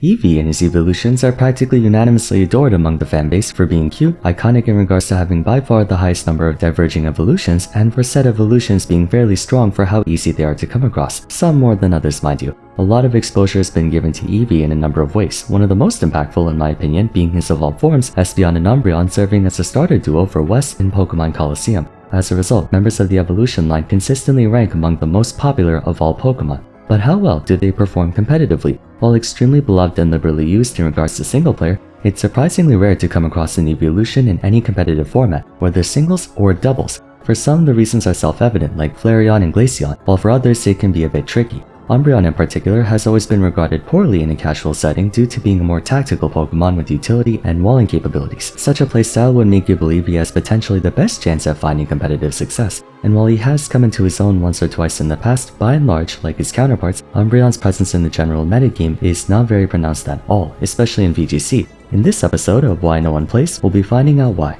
Eevee and his evolutions are practically unanimously adored among the fanbase for being cute, iconic in regards to having by far the highest number of diverging evolutions, and for said evolutions being fairly strong for how easy they are to come across, some more than others mind you. A lot of exposure has been given to Eevee in a number of ways, one of the most impactful in my opinion being his evolved forms, Espeon and Umbreon serving as a starter duo for West in Pokemon Coliseum. As a result, members of the evolution line consistently rank among the most popular of all Pokemon. But how well do they perform competitively? While extremely beloved and liberally used in regards to single player, it's surprisingly rare to come across an Eeveelution in any competitive format, whether singles or doubles. For some, the reasons are self-evident, like Flareon and Glaceon, while for others it can be a bit tricky. Umbreon in particular has always been regarded poorly in a casual setting due to being a more tactical Pokemon with utility and walling capabilities. Such a playstyle would make you believe he has potentially the best chance at finding competitive success. And while he has come into his own once or twice in the past, by and large, like his counterparts, Umbreon's presence in the general metagame is not very pronounced at all, especially in VGC. In this episode of Why No One Plays, we'll be finding out why.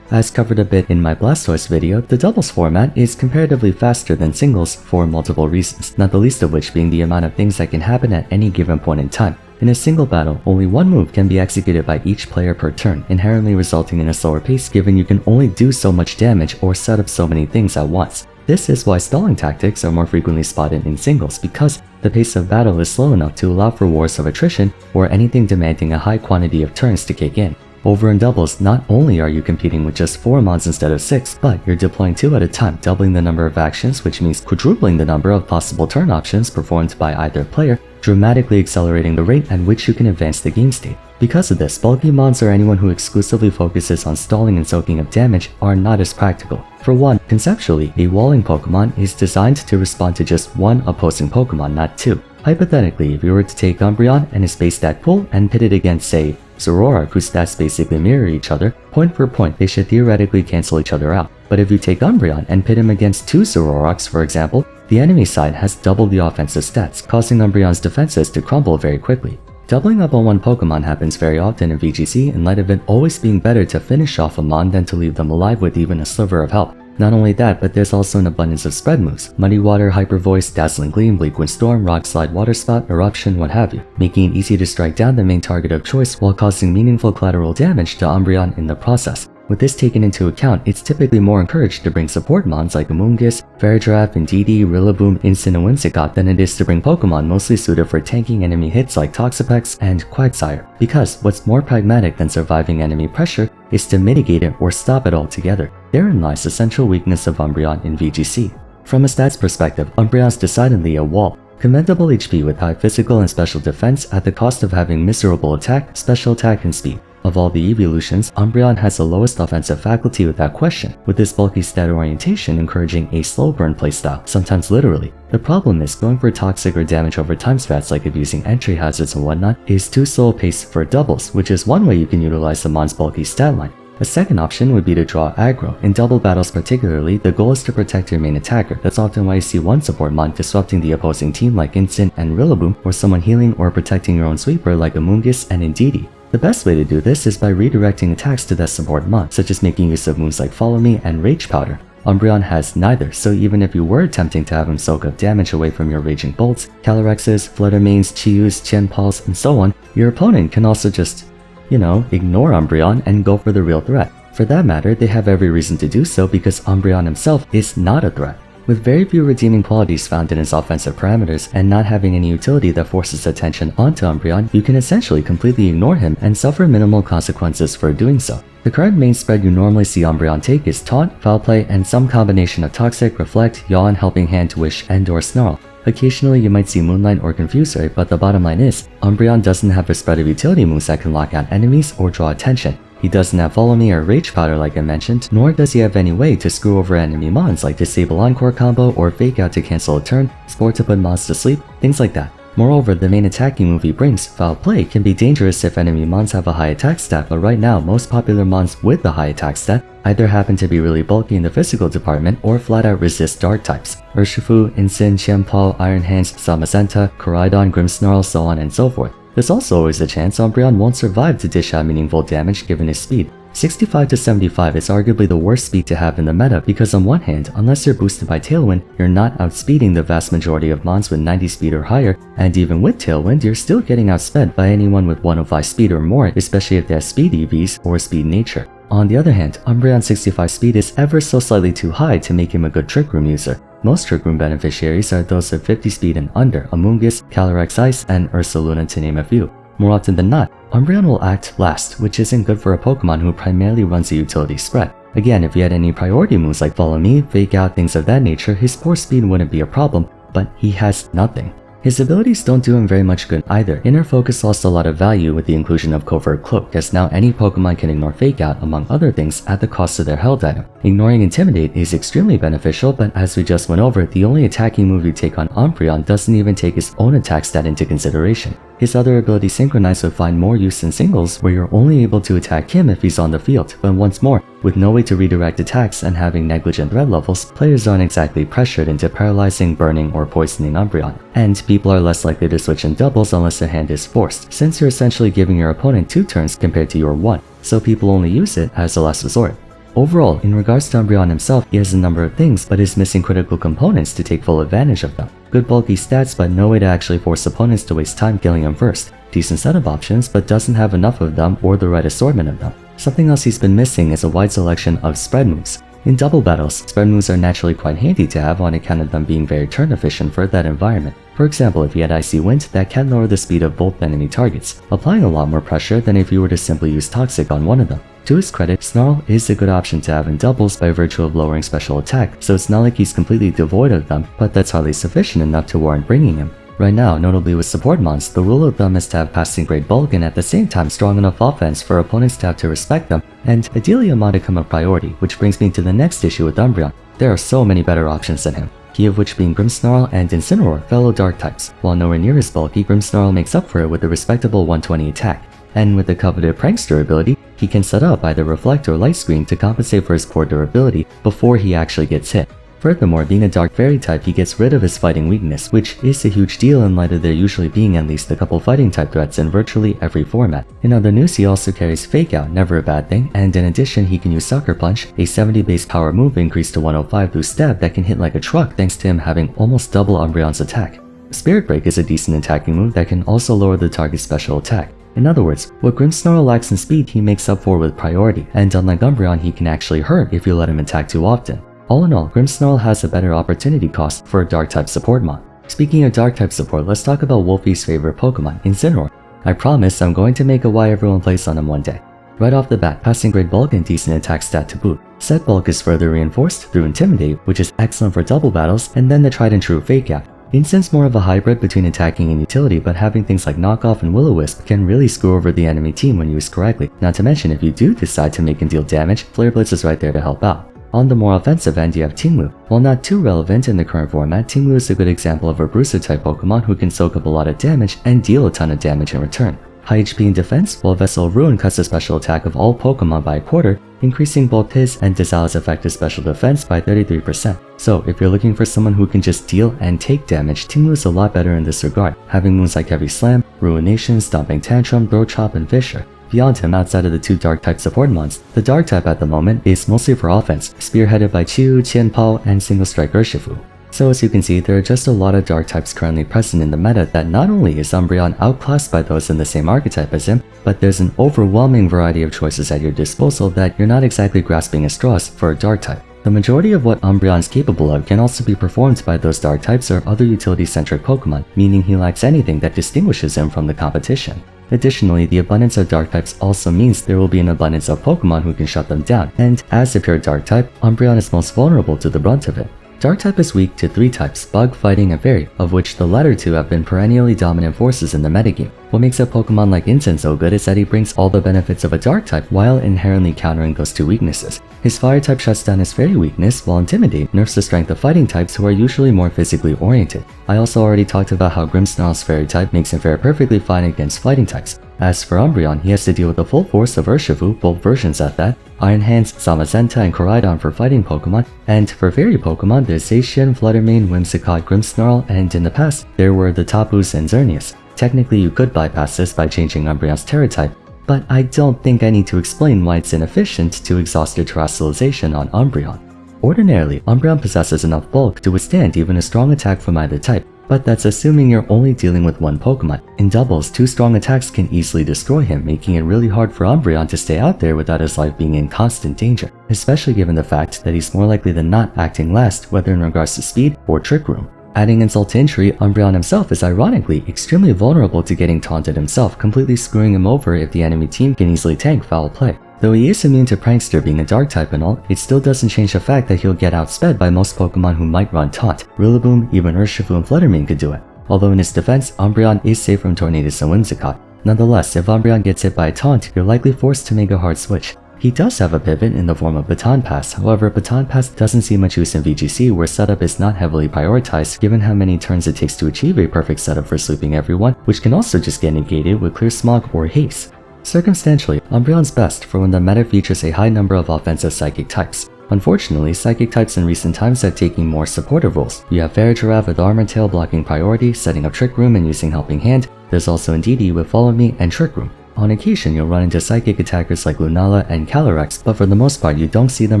As covered a bit in my Blastoise video, the doubles format is comparatively faster than singles for multiple reasons, not the least of which being the amount of things that can happen at any given point in time. In a single battle, only one move can be executed by each player per turn, inherently resulting in a slower pace given you can only do so much damage or set up so many things at once. This is why stalling tactics are more frequently spotted in singles, because the pace of battle is slow enough to allow for wars of attrition or anything demanding a high quantity of turns to kick in. Over in doubles, not only are you competing with just 4 mons instead of 6, but you're deploying 2 at a time, doubling the number of actions, which means quadrupling the number of possible turn options performed by either player, dramatically accelerating the rate at which you can advance the game state. Because of this, bulky mons or anyone who exclusively focuses on stalling and soaking up damage are not as practical. For one, conceptually, a walling Pokemon is designed to respond to just one opposing Pokemon, not 2. Hypothetically, if you were to take Umbreon and his base stat pool and pit it against, say, Zoroark, whose stats basically mirror each other, point for point they should theoretically cancel each other out. But if you take Umbreon and pit him against 2 Zoroarks for example, the enemy side has double the offensive stats, causing Umbreon's defenses to crumble very quickly. Doubling up on one Pokemon happens very often in VGC in light of it always being better to finish off a mon than to leave them alive with even a sliver of health. Not only that, but there's also an abundance of spread moves: Muddy Water, Hyper Voice, Dazzling Gleam, Bleak Wind Storm, Rock Slide, Water Spout, Eruption, what have you, making it easy to strike down the main target of choice while causing meaningful collateral damage to Umbreon in the process. With this taken into account, it's typically more encouraged to bring support mons like Amoonguss, Ferrogiraffe, Indeedee, Rillaboom, Instant and Whimsicott than it is to bring Pokemon mostly suited for tanking enemy hits like Toxapex and Quagsire, because what's more pragmatic than surviving enemy pressure is to mitigate it or stop it altogether. Therein lies the central weakness of Umbreon in VGC. From a stats perspective, Umbreon's decidedly a wall. Commendable HP with high physical and special defense at the cost of having miserable attack, special attack, and speed. Of all the Eeveelutions, Umbreon has the lowest offensive faculty without question, with his bulky stat orientation encouraging a slow burn playstyle, sometimes literally. The problem is, going for toxic or damage over time strats like abusing entry hazards and whatnot is too slow a pace for doubles, which is one way you can utilize the mon's bulky stat line. A second option would be to draw aggro. In double battles particularly, the goal is to protect your main attacker. That's often why you see one support mon disrupting the opposing team like Instant and Rillaboom, or someone healing or protecting your own sweeper like Amoonguss and Indeedee. The best way to do this is by redirecting attacks to that support mon, such as making use of moves like Follow Me and Rage Powder. Umbreon has neither, so even if you were attempting to have him soak up damage away from your Raging Bolts, Calyrexes, Fluttermanes, Chiyus, Tianpals, and so on, your opponent can also just, ignore Umbreon and go for the real threat. For that matter, they have every reason to do so because Umbreon himself is not a threat. With very few redeeming qualities found in his offensive parameters and not having any utility that forces attention onto Umbreon, you can essentially completely ignore him and suffer minimal consequences for doing so. The current main spread you normally see Umbreon take is Taunt, Foul Play, and some combination of Toxic, Reflect, Yawn, Helping Hand, Wish, and/or Snarl. Occasionally you might see Moonlight or Confuse Ray, but the bottom line is, Umbreon doesn't have a spread of utility moves that can lock out enemies or draw attention. He doesn't have Follow Me or Rage Powder like I mentioned, nor does he have any way to screw over enemy mons like Disable Encore combo or Fake Out to cancel a turn, Sport to put mons to sleep, things like that. Moreover, the main attacking move he brings, Foul Play, can be dangerous if enemy mons have a high attack stat, but right now most popular mons with a high attack stat either happen to be really bulky in the physical department or flat out resist dark types. Urshifu, Instant, Tianpal, Iron Hands, Samazenta, Koraidon, Grimmsnarl, so on and so forth. There's also always a chance Umbreon won't survive to dish out meaningful damage given his speed. 65 to 75 is arguably the worst speed to have in the meta because on one hand, unless you're boosted by Tailwind, you're not outspeeding the vast majority of mons with 90 speed or higher, and even with Tailwind, you're still getting outsped by anyone with 105 speed or more, especially if they have speed EVs or speed nature. On the other hand, Umbreon's 65 speed is ever so slightly too high to make him a good Trick Room user. Most Trick Room beneficiaries are those with 50 speed and under, Amoonguss, Calyrex Ice, and Ursaluna to name a few. More often than not, Umbreon will act last, which isn't good for a Pokemon who primarily runs a utility spread. Again, if he had any priority moves like Follow Me, Fake Out, things of that nature, his poor speed wouldn't be a problem, but he has nothing. His abilities don't do him very much good either. Inner Focus lost a lot of value with the inclusion of Covert Cloak, as now any Pokemon can ignore Fake Out, among other things, at the cost of their held item. Ignoring Intimidate is extremely beneficial, but as we just went over, the only attacking move you take on Umbreon doesn't even take his own attack stat into consideration. His other abilities Synchronize would find more use in singles, where you're only able to attack him if he's on the field, but once more, with no way to redirect attacks and having negligent threat levels, players aren't exactly pressured into paralyzing, burning, or poisoning Umbreon, and people are less likely to switch in doubles unless their hand is forced, since you're essentially giving your opponent 2 turns compared to your 1, so people only use it as a last resort. Overall, in regards to Umbreon himself, he has a number of things, but is missing critical components to take full advantage of them. Good bulky stats, but no way to actually force opponents to waste time killing him first. Decent set of options, but doesn't have enough of them or the right assortment of them. Something else he's been missing is a wide selection of spread moves. In double battles, spread moves are naturally quite handy to have on account of them being very turn efficient for that environment. For example, if he had Icy Wind, that can lower the speed of both enemy targets, applying a lot more pressure than if you were to simply use Toxic on one of them. To his credit, Snarl is a good option to have in doubles by virtue of lowering special attack, so it's not like he's completely devoid of them, but that's hardly sufficient enough to warrant bringing him. Right now, notably with support mons, the rule of thumb is to have passing grade bulk and at the same time strong enough offense for opponents to have to respect them, and ideally a modicum of priority, which brings me to the next issue with Umbreon. There are so many better options than him, key of which being Grimmsnarl and Incineroar, fellow dark types. While nowhere near as bulky, Grimmsnarl makes up for it with a respectable 120 attack. And with the coveted Prankster ability, he can set up either Reflect or Light Screen to compensate for his poor durability before he actually gets hit. Furthermore, being a Dark Fairy type, he gets rid of his fighting weakness, which is a huge deal in light of there usually being at least a couple fighting type threats in virtually every format. In other news, he also carries Fake Out, never a bad thing, and in addition he can use Sucker Punch, a 70 base power move increased to 105 through stab that can hit like a truck thanks to him having almost double Umbreon's attack. Spirit Break is a decent attacking move that can also lower the target's special attack. In other words, what Grimmsnarl lacks in speed he makes up for with priority, and unlike Umbreon he can actually hurt if you let him attack too often. All in all, Grimmsnarl has a better opportunity cost for a Dark-type support mon. Speaking of Dark-type support, let's talk about Wolfie's favorite Pokemon, Incineroar. I promise I'm going to make a why everyone plays on him one day. Right off the bat, passing grade bulk and decent attack stat to boot. Set bulk is further reinforced through Intimidate, which is excellent for double battles, and then the tried and true Fake Out. Instin's more of a hybrid between attacking and utility, but having things like Knockoff and Will-O-Wisp can really screw over the enemy team when used correctly. Not to mention, if you do decide to make and deal damage, Flare Blitz is right there to help out. On the more offensive end, you have Tinglu. While not too relevant in the current format, Tinglu is a good example of a Bruiser-type Pokemon who can soak up a lot of damage and deal a ton of damage in return. High HP in defense, while Vessel of Ruin cuts the special attack of all Pokemon by a quarter, increasing both his and Dizala's effective special defense by 33%. So, if you're looking for someone who can just deal and take damage, Tinglu is a lot better in this regard, having moves like Heavy Slam, Ruination, Stomping Tantrum, Throat Chop, and Fissure. Beyond him, outside of the two Dark-type support mons, the Dark-type at the moment is mostly for offense, spearheaded by Chiyu, Qianpao, and Single Strike Urshifu. So as you can see, there are just a lot of Dark types currently present in the meta that not only is Umbreon outclassed by those in the same archetype as him, but there's an overwhelming variety of choices at your disposal that you're not exactly grasping at straws for a Dark type. The majority of what Umbreon is capable of can also be performed by those Dark types or other utility-centric Pokemon, meaning he lacks anything that distinguishes him from the competition. Additionally, the abundance of Dark types also means there will be an abundance of Pokemon who can shut them down, and as a pure Dark type, Umbreon is most vulnerable to the brunt of it. Dark type is weak to 3 types, Bug, Fighting, and Fairy, of which the latter 2 have been perennially dominant forces in the metagame. What makes a Pokemon like Incin so good is that he brings all the benefits of a Dark type while inherently countering those 2 weaknesses. His Fire type shuts down his Fairy weakness, while Intimidate nerfs the strength of Fighting types who are usually more physically oriented. I also already talked about how Grimmsnarl's Fairy type makes him fare perfectly fine against Fighting types. As for Umbreon, he has to deal with the full force of Urshifu, both versions at that, Iron Hands, Zamazenta, and Koraidon for fighting Pokemon, and for fairy Pokemon there's Zacian, Fluttermane, Whimsicott, Grimmsnarl, and in the past, there were the Tapus and Xerneas. Technically you could bypass this by changing Umbreon's Terra type, but I don't think I need to explain why it's inefficient to exhaust your terrestrialization on Umbreon. Ordinarily, Umbreon possesses enough bulk to withstand even a strong attack from either type, but that's assuming you're only dealing with one Pokemon. In doubles, 2 strong attacks can easily destroy him, making it really hard for Umbreon to stay out there without his life being in constant danger, especially given the fact that he's more likely than not acting last, whether in regards to speed or Trick Room. Adding insult to injury, Umbreon himself is ironically extremely vulnerable to getting taunted himself, completely screwing him over if the enemy team can easily tank foul play. Though he is immune to Prankster being a dark type and all, it still doesn't change the fact that he'll get outsped by most Pokemon who might run Taunt. Rillaboom, even Urshifu and Fluttermane could do it. Although in his defense, Umbreon is safe from Tornadus and Whimsicott. Nonetheless, if Umbreon gets hit by a Taunt, you're likely forced to make a hard switch. He does have a pivot in the form of Baton Pass, however Baton Pass doesn't see much use in VGC where setup is not heavily prioritized given how many turns it takes to achieve a perfect setup for sweeping everyone, which can also just get negated with Clear Smog or Haste. Circumstantially, Umbreon's best for when the meta features a high number of offensive Psychic types. Unfortunately, Psychic types in recent times are taking more supportive roles. You have Ferrotiraf with Armor Tail blocking priority, setting up Trick Room and using Helping Hand. There's also Indeedee with Follow Me and Trick Room. On occasion, you'll run into Psychic attackers like Lunala and Calyrex, but for the most part you don't see them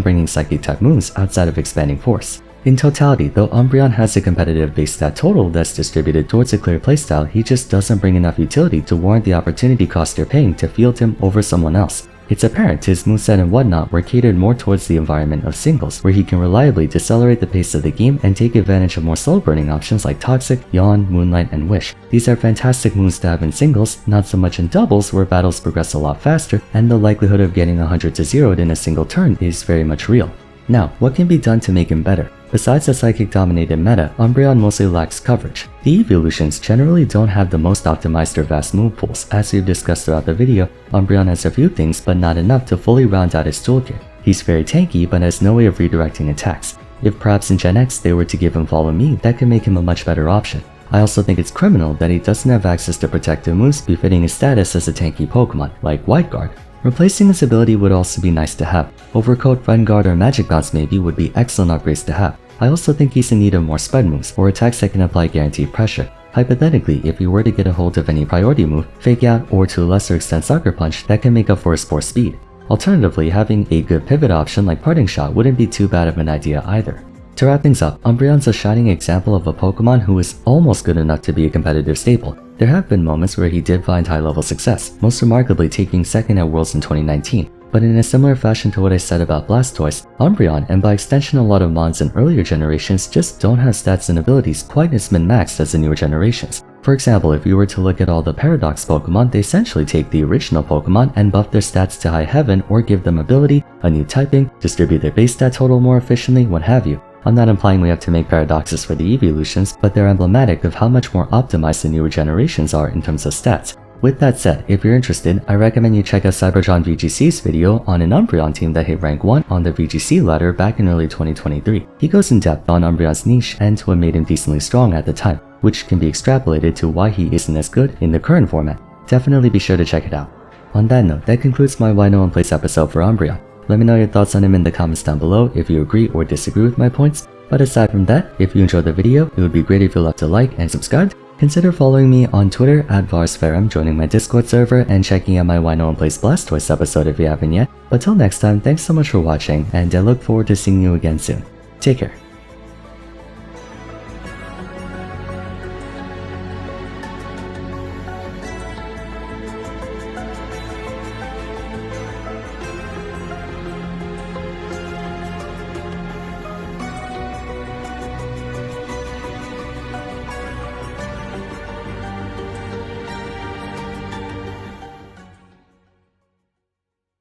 bringing Psychic type moves outside of Expanding Force. In totality, though Umbreon has a competitive base stat total that's distributed towards a clear playstyle, he just doesn't bring enough utility to warrant the opportunity cost you're paying to field him over someone else. It's apparent his moveset and whatnot were catered more towards the environment of singles, where he can reliably decelerate the pace of the game and take advantage of more slow burning options like Toxic, Yawn, Moonlight, and Wish. These are fantastic moves to have in singles, not so much in doubles where battles progress a lot faster and the likelihood of getting 100 to 0'd in a single turn is very much real. Now, what can be done to make him better? Besides the Psychic-dominated meta, Umbreon mostly lacks coverage. The Eeveelutions generally don't have the most optimized or vast move pools. As we've discussed throughout the video, Umbreon has a few things but not enough to fully round out his toolkit. He's very tanky but has no way of redirecting attacks. If perhaps in Gen X they were to give him Follow Me, that could make him a much better option. I also think it's criminal that he doesn't have access to protective moves befitting his status as a tanky Pokemon, like White Guard. Replacing this ability would also be nice to have. Overcoat, Friend Guard, or Magic Bounce maybe would be excellent upgrades to have. I also think he's in need of more spread moves, or attacks that can apply guaranteed pressure. Hypothetically, if he were to get a hold of any priority move, Fake Out, or to a lesser extent Sucker Punch, that can make up for his poor speed. Alternatively, having a good pivot option like Parting Shot wouldn't be too bad of an idea either. To wrap things up, Umbreon's a shining example of a Pokemon who is almost good enough to be a competitive staple. There have been moments where he did find high-level success, most remarkably taking second at Worlds in 2019. But in a similar fashion to what I said about Blastoise, Umbreon, and by extension a lot of mons in earlier generations, just don't have stats and abilities quite as min-maxed as the newer generations. For example, if you were to look at all the Paradox Pokemon, they essentially take the original Pokemon and buff their stats to high heaven or give them ability, a new typing, distribute their base stat total more efficiently, what have you. I'm not implying we have to make paradoxes for the Eeveelutions, but they're emblematic of how much more optimized the newer generations are in terms of stats. With that said, if you're interested, I recommend you check out Cybertron VGC's video on an Umbreon team that hit rank 1 on the VGC ladder back in early 2023. He goes in depth on Umbreon's niche and what made him decently strong at the time, which can be extrapolated to why he isn't as good in the current format. Definitely be sure to check it out. On that note, that concludes my Why No One Plays episode for Umbreon. Let me know your thoughts on him in the comments down below if you agree or disagree with my points. But aside from that, if you enjoyed the video, it would be great if you left a like and subscribed. Consider following me on Twitter at Vars, joining my Discord server, and checking out my Why No One Plays Blastoise episode if you haven't yet. But till next time, thanks so much for watching, and I look forward to seeing you again soon. Take care.